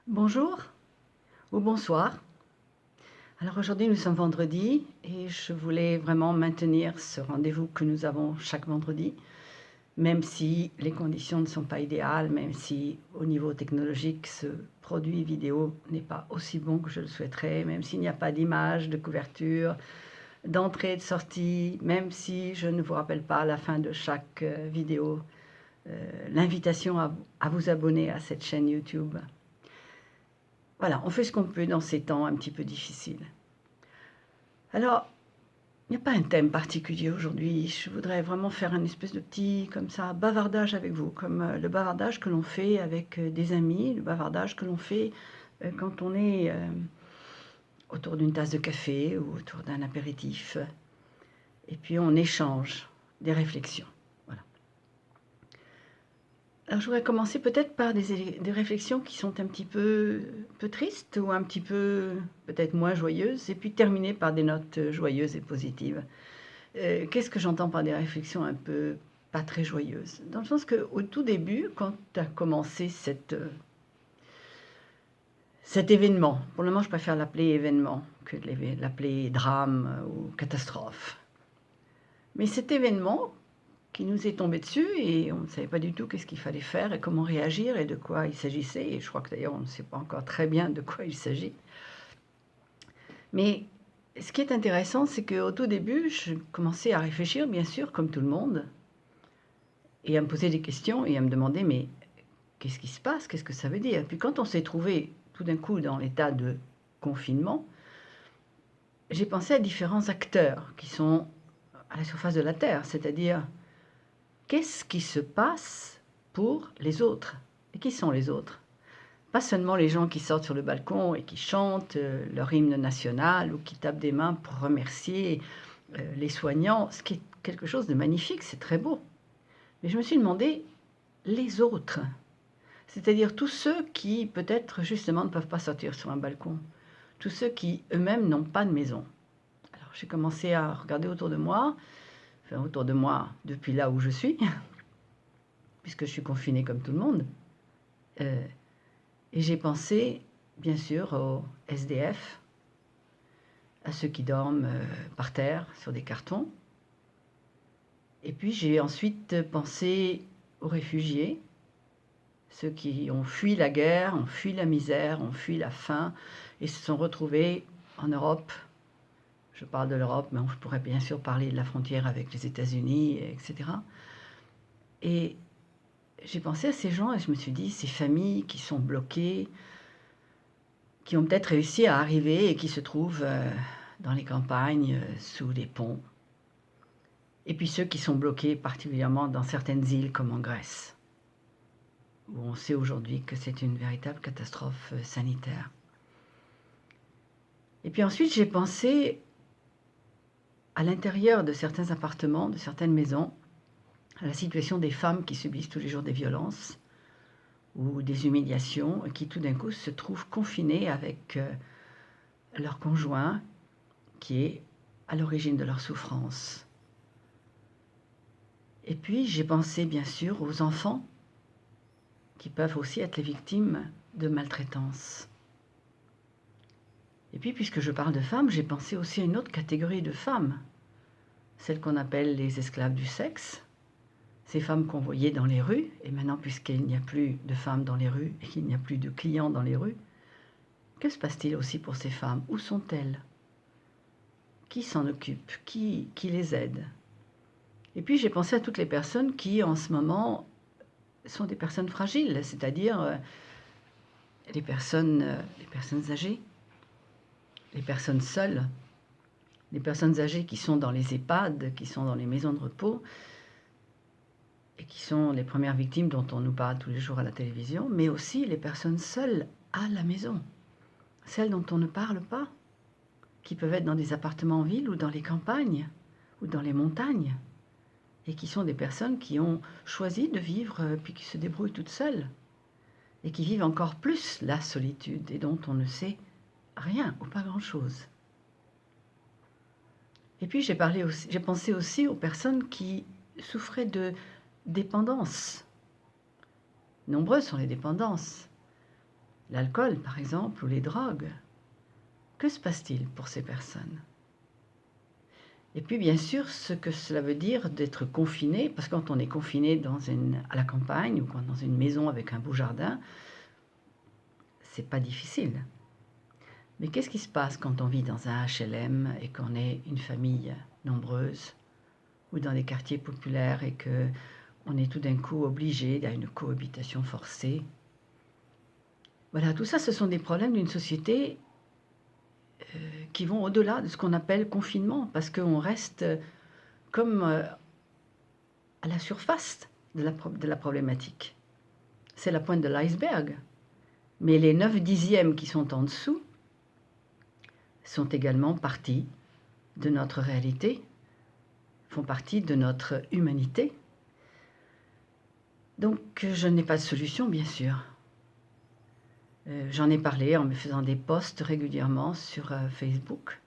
Bonjour ou bonsoir. Alors aujourd'hui nous sommes vendredi et je voulais vraiment maintenir ce rendez-vous que nous avons chaque vendredi, même si les conditions ne sont pas idéales, même si au niveau technologique ce produit vidéo n'est pas aussi bon que je le souhaiterais, même s'il n'y a pas d'image, de couverture, d'entrée, de sortie, même si je ne vous rappelle pas à la fin de chaque vidéo l'invitation à vous abonner à cette chaîne YouTube. Voilà, on fait ce qu'on peut dans ces temps un petit peu difficiles. Alors, il n'y a pas un thème particulier aujourd'hui. Je voudrais vraiment faire un espèce de petit, comme ça, bavardage avec vous, comme le bavardage que l'on fait avec des amis, le bavardage que l'on fait quand on est autour d'une tasse de café ou autour d'un apéritif. Et puis on échange des réflexions. Voilà. Alors je voudrais commencer peut-être par des réflexions qui sont un petit peu tristes ou un petit peu peut-être moins joyeuses, et puis terminer par des notes joyeuses et positives. Qu'est-ce que j'entends par des réflexions un peu pas très joyeuses? Dans le sens qu'au tout début, quand tu as commencé cet événement, pour le moment je préfère l'appeler événement que de l'appeler drame ou catastrophe. Mais cet événement qui nous est tombé dessus et on ne savait pas du tout qu'est-ce qu'il fallait faire et comment réagir et de quoi il s'agissait. Et je crois que d'ailleurs on ne sait pas encore très bien de quoi il s'agit. Mais ce qui est intéressant, c'est qu'au tout début, je commençais à réfléchir, bien sûr, comme tout le monde, et à me poser des questions et à me demander, mais qu'est-ce qui se passe? Qu'est-ce que ça veut dire? Puis quand on s'est trouvé tout d'un coup dans l'état de confinement, j'ai pensé à différents acteurs qui sont à la surface de la Terre, c'est-à-dire qu'est-ce qui se passe pour les autres? Et qui sont les autres? Pas seulement les gens qui sortent sur le balcon et qui chantent leur hymne national ou qui tapent des mains pour remercier les soignants, ce qui est quelque chose de magnifique, c'est très beau. Mais je me suis demandé, les autres, c'est-à-dire tous ceux qui peut-être justement ne peuvent pas sortir sur un balcon, tous ceux qui eux-mêmes n'ont pas de maison. Alors j'ai commencé à regarder autour de moi, enfin autour de moi depuis là où je suis, puisque je suis confinée comme tout le monde, et j'ai pensé bien sûr aux SDF, à ceux qui dorment par terre sur des cartons, et puis j'ai ensuite pensé aux réfugiés, ceux qui ont fui la guerre, ont fui la misère, ont fui la faim et se sont retrouvés en Europe. Je parle de l'Europe, mais je pourrais bien sûr parler de la frontière avec les États-Unis, etc. Et j'ai pensé à ces gens et je me suis dit, ces familles qui sont bloquées, qui ont peut-être réussi à arriver et qui se trouvent dans les campagnes, sous des ponts. Et puis ceux qui sont bloqués particulièrement dans certaines îles comme en Grèce, où on sait aujourd'hui que c'est une véritable catastrophe sanitaire. Et puis ensuite, j'ai pensé à l'intérieur de certains appartements, de certaines maisons, à la situation des femmes qui subissent tous les jours des violences ou des humiliations et qui tout d'un coup se trouvent confinées avec leur conjoint qui est à l'origine de leur souffrance. Et puis j'ai pensé bien sûr aux enfants qui peuvent aussi être les victimes de maltraitance. Et puis puisque je parle de femmes, j'ai pensé aussi à une autre catégorie de femmes, celles qu'on appelle les esclaves du sexe, ces femmes qu'on voyait dans les rues, et maintenant puisqu'il n'y a plus de femmes dans les rues et qu'il n'y a plus de clients dans les rues, que se passe-t-il aussi pour ces femmes? Où sont-elles? Qui s'en occupe? Qui les aide? Et puis j'ai pensé à toutes les personnes qui en ce moment sont des personnes fragiles, c'est-à-dire les personnes âgées, les personnes seules, les personnes âgées qui sont dans les EHPAD, qui sont dans les maisons de repos, et qui sont les premières victimes dont on nous parle tous les jours à la télévision, mais aussi les personnes seules à la maison, celles dont on ne parle pas, qui peuvent être dans des appartements en ville ou dans les campagnes ou dans les montagnes, et qui sont des personnes qui ont choisi de vivre puis qui se débrouillent toutes seules, et qui vivent encore plus la solitude et dont on ne sait rien ou pas grand-chose. Et puis j'ai pensé aussi aux personnes qui souffraient de dépendance. Nombreuses sont les dépendances. l'alcool par exemple ou les drogues. Que se passe-t-il pour ces personnes? Et puis bien sûr, ce que cela veut dire d'être confiné, parce que quand on est confiné à la campagne ou dans une maison avec un beau jardin, c'est pas difficile. Mais qu'est-ce qui se passe quand on vit dans un HLM et qu'on est une famille nombreuse ou dans des quartiers populaires et qu'on est tout d'un coup obligé à une cohabitation forcée? Voilà, tout ça, ce sont des problèmes d'une société qui vont au-delà de ce qu'on appelle confinement, parce qu'on reste comme à la surface de la problématique. C'est la pointe de l'iceberg. Mais les 9/10 qui sont en dessous sont également partie de notre réalité, font partie de notre humanité. Donc je n'ai pas de solution, bien sûr. J'en ai parlé en me faisant des posts régulièrement sur Facebook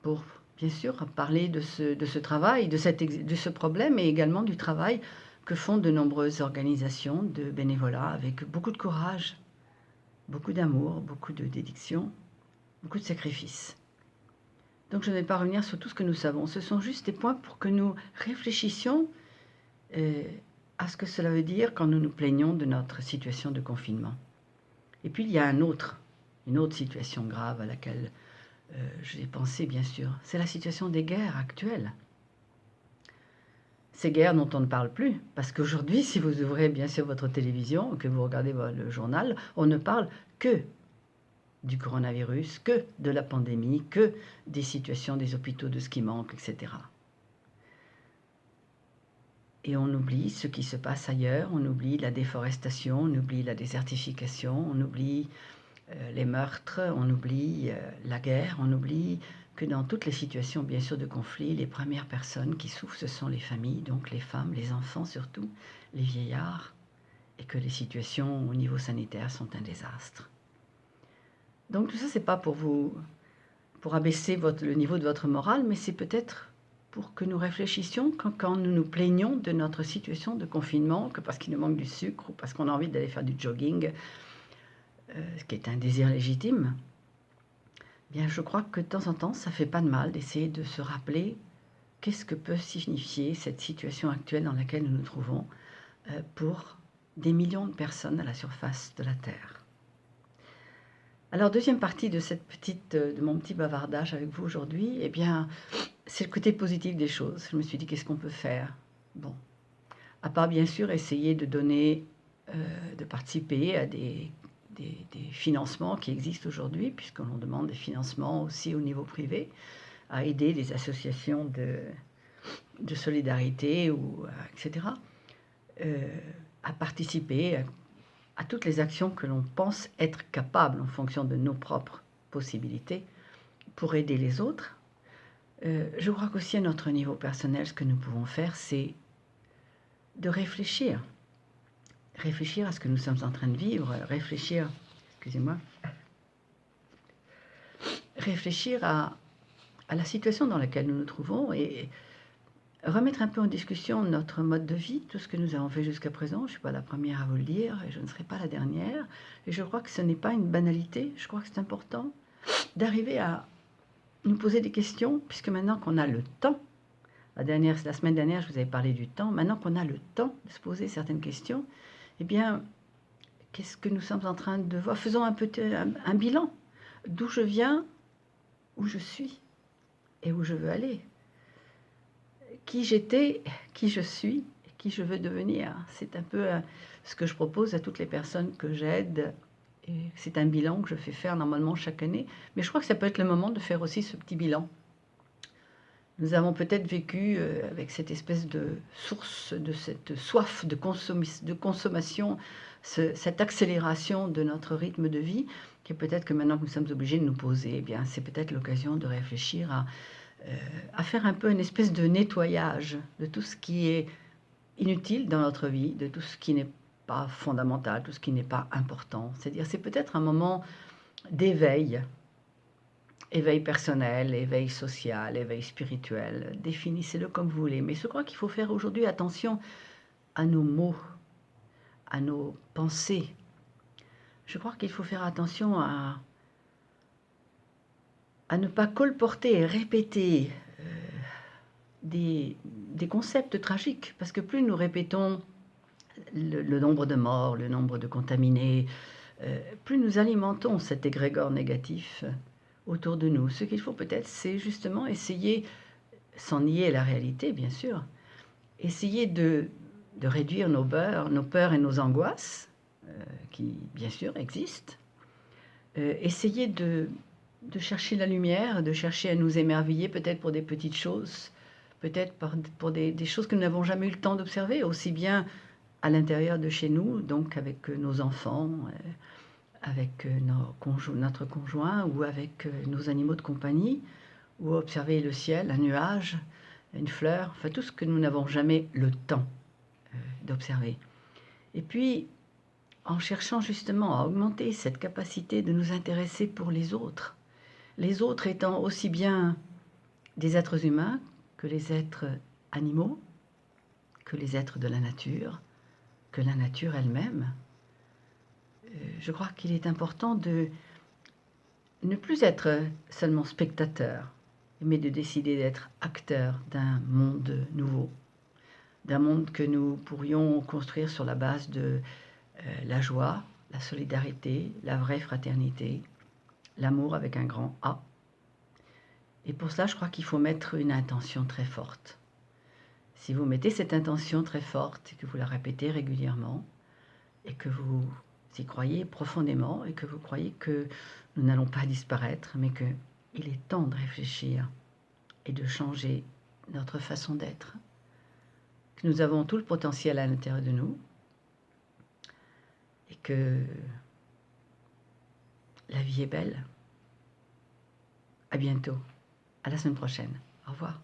pour, bien sûr, parler de ce travail, de ce problème et également du travail que font de nombreuses organisations de bénévolat avec beaucoup de courage, beaucoup d'amour, beaucoup de dédication, beaucoup de sacrifices. Donc je ne vais pas revenir sur tout ce que nous savons. Ce sont juste des points pour que nous réfléchissions à ce que cela veut dire quand nous nous plaignons de notre situation de confinement. Et puis il y a une autre situation grave à laquelle j'ai pensé, bien sûr. C'est la situation des guerres actuelles. Ces guerres dont on ne parle plus, parce qu'aujourd'hui, si vous ouvrez bien sûr votre télévision, que vous regardez le journal, on ne parle que du coronavirus, que de la pandémie, que des situations des hôpitaux, de ce qui manque, etc. Et on oublie ce qui se passe ailleurs, on oublie la déforestation, on oublie la désertification, on oublie les meurtres, on oublie la guerre, on oublie que dans toutes les situations, bien sûr, de conflit, les premières personnes qui souffrent, ce sont les familles, donc les femmes, les enfants surtout, les vieillards, et que les situations au niveau sanitaire sont un désastre. Donc tout ça, c'est pas pour abaisser le niveau de votre morale, mais c'est peut-être pour que nous réfléchissions quand nous nous plaignons de notre situation de confinement, que parce qu'il nous manque du sucre ou parce qu'on a envie d'aller faire du jogging, ce qui est un désir légitime. Bien, je crois que de temps en temps, ça fait pas de mal d'essayer de se rappeler qu'est-ce que peut signifier cette situation actuelle dans laquelle nous nous trouvons pour des millions de personnes à la surface de la Terre. Alors, deuxième partie de mon petit bavardage avec vous aujourd'hui, eh bien, c'est le côté positif des choses. Je me suis dit, qu'est-ce qu'on peut faire? Bon, à part bien sûr essayer de donner, de participer à des financements qui existent aujourd'hui, puisqu'on demande des financements aussi au niveau privé, à aider des associations de solidarité, etc., à participer à toutes les actions que l'on pense être capable en fonction de nos propres possibilités pour aider les autres. Je crois qu'aussi à notre niveau personnel, ce que nous pouvons faire, c'est de réfléchir à ce que nous sommes en train de vivre, réfléchir à la situation dans laquelle nous nous trouvons et remettre un peu en discussion notre mode de vie, tout ce que nous avons fait jusqu'à présent. Je ne suis pas la première à vous le dire et je ne serai pas la dernière. Et je crois que ce n'est pas une banalité. Je crois que c'est important d'arriver à nous poser des questions, puisque maintenant qu'on a le temps, la semaine dernière, je vous avais parlé du temps, maintenant qu'on a le temps de se poser certaines questions, eh bien, qu'est-ce que nous sommes en train de voir? Faisons un bilan. D'où je viens, où je suis et où je veux aller. Qui j'étais, qui je suis et qui je veux devenir. C'est un peu ce que je propose à toutes les personnes que j'aide. Et c'est un bilan que je fais faire normalement chaque année. Mais je crois que ça peut être le moment de faire aussi ce petit bilan. Nous avons peut-être vécu avec cette espèce de source, de cette soif de consommation, cette accélération de notre rythme de vie, qui est peut-être que maintenant que nous sommes obligés de nous poser, eh bien, c'est peut-être l'occasion de réfléchir à faire un peu une espèce de nettoyage de tout ce qui est inutile dans notre vie, de tout ce qui n'est pas fondamental, tout ce qui n'est pas important. C'est-à-dire, c'est peut-être un moment d'éveil, éveil personnel, éveil social, éveil spirituel, définissez-le comme vous voulez. Mais je crois qu'il faut faire aujourd'hui attention à nos mots, à nos pensées, je crois qu'il faut faire attention à ne pas colporter et répéter des concepts tragiques, parce que plus nous répétons le nombre de morts, le nombre de contaminés, plus nous alimentons cet égrégore négatif autour de nous. Ce qu'il faut peut-être, c'est justement essayer, sans nier la réalité bien sûr, essayer de réduire nos peurs et nos angoisses, qui bien sûr existent, essayer de chercher la lumière, de chercher à nous émerveiller peut-être pour des petites choses, peut-être pour des choses que nous n'avons jamais eu le temps d'observer, aussi bien à l'intérieur de chez nous, donc avec nos enfants, avec notre conjoint ou avec nos animaux de compagnie, ou observer le ciel, un nuage, une fleur, enfin tout ce que nous n'avons jamais le temps d'observer. Et puis, en cherchant justement à augmenter cette capacité de nous intéresser pour les autres étant aussi bien des êtres humains que les êtres animaux, que les êtres de la nature, que la nature elle-même. Je crois qu'il est important de ne plus être seulement spectateur, mais de décider d'être acteur d'un monde nouveau, d'un monde que nous pourrions construire sur la base de la joie, la solidarité, la vraie fraternité, l'amour avec un grand A. Et pour cela, je crois qu'il faut mettre une intention très forte. Si vous mettez cette intention très forte et que vous la répétez régulièrement et que vous y croyez profondément et que vous croyez que nous n'allons pas disparaître, mais qu'il est temps de réfléchir et de changer notre façon d'être, que nous avons tout le potentiel à l'intérieur de nous et que la vie est belle. À bientôt. À la semaine prochaine. Au revoir.